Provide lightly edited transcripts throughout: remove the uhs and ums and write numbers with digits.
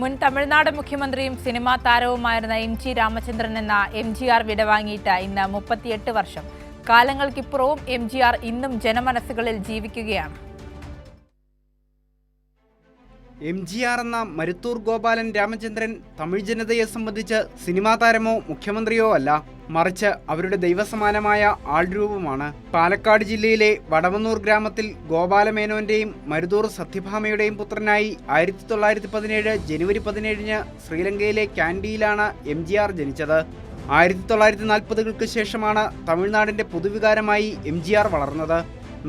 മുൻ തമിഴ്നാട് മുഖ്യമന്ത്രിയും cinema താരവുമായിരുന്ന MG. Ramachandran എന്ന എം.ജി.ആർ. വിടവാങ്ങിയിട്ട് ഇന്ന് 38 വർഷം. കാലങ്ങൾക്കിപ്പുറവും എം.ജി.ആർ. ഇന്നും ജനമനസ്സുകളിൽ ജീവിക്കുകയാണ്. എം.ജി.ആർ. എന്ന മരുത്തൂർ ഗോപാലൻ രാമചന്ദ്രൻ തമിഴ് ജനതയെ സംബന്ധിച്ച് സിനിമാ താരമോ മുഖ്യമന്ത്രിയോ അല്ല, മറിച്ച് അവരുടെ ദൈവസമാനമായ ആൾരൂപമാണ്. പാലക്കാട് ജില്ലയിലെ വടവന്നൂർ ഗ്രാമത്തിൽ ഗോപാലമേനോന്റെയും മരുതൂർ സത്യഭാമയുടെയും പുത്രനായി 1917 ജനുവരി 17 ശ്രീലങ്കയിലെ കാൻഡിയിലാണ് എം.ജി.ആർ. ജനിച്ചത്. 1940കൾക്ക് ശേഷമാണ് തമിഴ്നാടിന്റെ പൊതുവികാരമായി എം.ജി.ആർ. വളർന്നത്.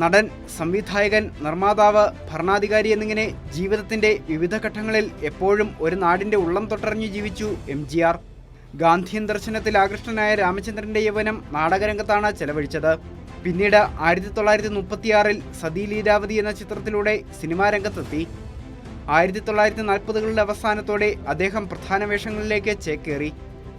നടൻ, സംവിധായകൻ, നിർമ്മാതാവ്, ഭരണാധികാരി എന്നിങ്ങനെ ജീവിതത്തിന്റെ വിവിധ ഘട്ടങ്ങളിൽ എപ്പോഴും ഒരു നാടിന്റെ ഉള്ളം തൊട്ടറിഞ്ഞു ജീവിച്ചു എം.ജി.ആർ. ഗാന്ധിയൻ ദർശനത്തിൽ ആകൃഷ്ടനായ രാമചന്ദ്രന്റെ യൗവനം നാടകരംഗത്താണ് ചെലവഴിച്ചത്. പിന്നീട് 1936 സതി ലീലാവതി എന്ന ചിത്രത്തിലൂടെ സിനിമാ രംഗത്തെത്തി. 1940കളുടെ അവസാനത്തോടെ അദ്ദേഹം പ്രധാന വേഷങ്ങളിലേക്ക് ചേക്കേറി.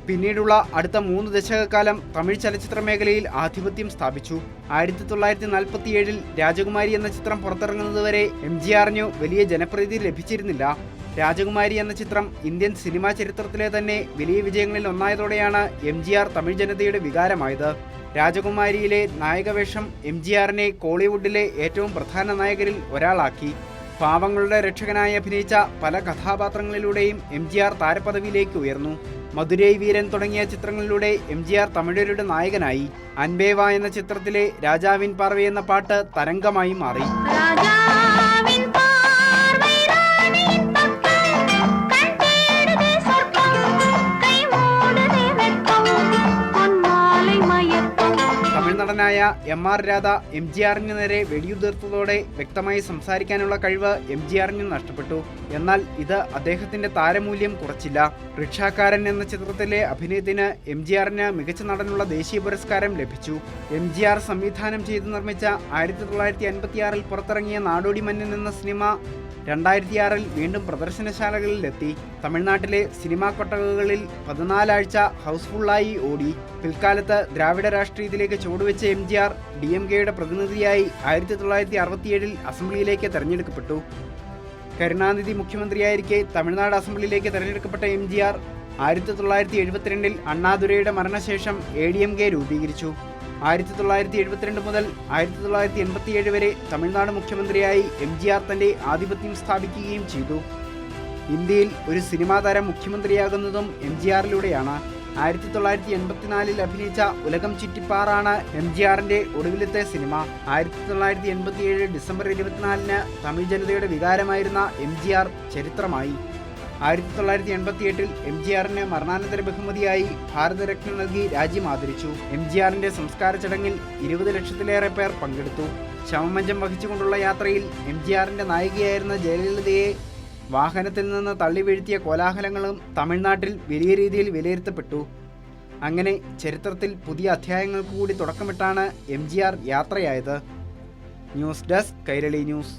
പിന്നീടുള്ള അടുത്ത 3 ദശകക്കാലം തമിഴ് ചലച്ചിത്ര മേഖലയിൽ ആധിപത്യം സ്ഥാപിച്ചു. 1947 രാജകുമാരി എന്ന ചിത്രം പുറത്തിറങ്ങുന്നതുവരെ എം.ജി.ആറിനു വലിയ ജനപ്രീതി ലഭിച്ചിരുന്നില്ല. രാജകുമാരി എന്ന ചിത്രം ഇന്ത്യൻ സിനിമാ ചരിത്രത്തിലെ തന്നെ വലിയ വിജയങ്ങളിൽ ഒന്നായതോടെയാണ് എം.ജി.ആർ. തമിഴ് ജനതയുടെ വികാരമായത്. രാജകുമാരിയിലെ നായകവേഷം എം.ജി.ആറിനെ കോളിവുഡിലെ ഏറ്റവും പ്രധാന നായകരിൽ ഒരാളാക്കി. പാവങ്ങളുടെ രക്ഷകനായി അഭിനയിച്ച പല കഥാപാത്രങ്ങളിലൂടെയും എം.ജി.ആർ. താരപദവിയിലേക്ക് ഉയർന്നു. മധുരൈ വീരൻ തുടങ്ങിയ ചിത്രങ്ങളിലൂടെ എം.ജി.ആർ. തമിഴരുടെ നായകനായി. അൻപേവ എന്ന ചിത്രത്തിലെ രാജാവിൻ പാർവൈ എന്ന പാട്ട് തരംഗമായി മാറി. നടനായ എം.ആർ. രാധ എം.ജി.ആറിന് നേരെ വെടിയുതിർത്തതോടെ വ്യക്തമായി സംസാരിക്കാനുള്ള കഴിവ് എം.ജി.ആറിന് നഷ്ടപ്പെട്ടു. എന്നാൽ ഇത് അദ്ദേഹത്തിന്റെ താരമൂല്യം കുറച്ചില്ല. റിക്ഷാക്കാരൻ എന്ന ചിത്രത്തിലെ അഭിനയത്തിന് എം.ജി.ആറിന് മികച്ച നടനുള്ള ദേശീയ പുരസ്കാരം ലഭിച്ചു. എം.ജി.ആർ. സംവിധാനം ചെയ്ത് നിർമ്മിച്ച 1956 പുറത്തിറങ്ങിയ നാടോടി മന്നൻ എന്ന സിനിമ 2006 വീണ്ടും പ്രദർശനശാലകളിലെത്തി. തമിഴ്നാട്ടിലെ സിനിമാ കൊട്ടകകളിൽ 14 ആഴ്ച ഹൗസ്ഫുള്ളായി ഓടി. പിൽക്കാലത്ത് ദ്രാവിഡ രാഷ്ട്രീയത്തിലേക്ക് ചുവടുവെച്ച എം.ജി.ആർ. DMK-യുടെ പ്രതിനിധിയായി 1967 അസംബ്ലിയിലേക്ക് തെരഞ്ഞെടുക്കപ്പെട്ടു. കരുണാനിധി മുഖ്യമന്ത്രിയായിരിക്കെ തമിഴ്നാട് അസംബ്ലിയിലേക്ക് തെരഞ്ഞെടുക്കപ്പെട്ട എം.ജി.ആർ. 1972 അണ്ണാദുരൈയുടെ മരണശേഷം ADMK രൂപീകരിച്ചു. 1972 മുതൽ 1987 വരെ തമിഴ്നാട് മുഖ്യമന്ത്രിയായി എം.ജി.ആർ. തന്റെ ആധിപത്യം സ്ഥാപിക്കുകയും ചെയ്തു. ഇന്ത്യയിൽ ഒരു സിനിമാ താരം മുഖ്യമന്ത്രിയാകുന്നതും എം.ജി.ആറിലൂടെയാണ്. 1984 അഭിനയിച്ച ഉലകം ചുറ്റിപ്പാറാണ് എം.ജി.ആറിന്റെ ഒടുവിലത്തെ സിനിമ. 1987 ഡിസംബർ 24 തമിഴ് ജനതയുടെ വികാരമായിരുന്ന എം.ജി.ആർ. ചരിത്രമായി. 1988 എം.ജി.ആറിന് മരണാനന്തര ബഹുമതിയായി ഭാരതരത്ന നൽകി രാജ്യം ആദരിച്ചു. എം.ജി.ആറിന്റെ സംസ്കാര ചടങ്ങിൽ 20 ലക്ഷത്തിലേറെ പേർ പങ്കെടുത്തു. ശവമഞ്ചം വഹിച്ചുകൊണ്ടുള്ള യാത്രയിൽ എം.ജി.ആറിന്റെ നായികയായിരുന്ന ജയലളിതയെ വാഹനത്തിൽ നിന്ന് തള്ളി വീഴ്ത്തിയ കോലാഹലങ്ങളും തമിഴ്നാട്ടിൽ വലിയ രീതിയിൽ വിലയിരുത്തപ്പെട്ടു. അങ്ങനെ ചരിത്രത്തിൽ പുതിയ അധ്യായങ്ങൾക്ക് കൂടി തുടക്കമിട്ടാണ് എം.ജി.ആർ. യാത്രയായത്. News desk Kairali news.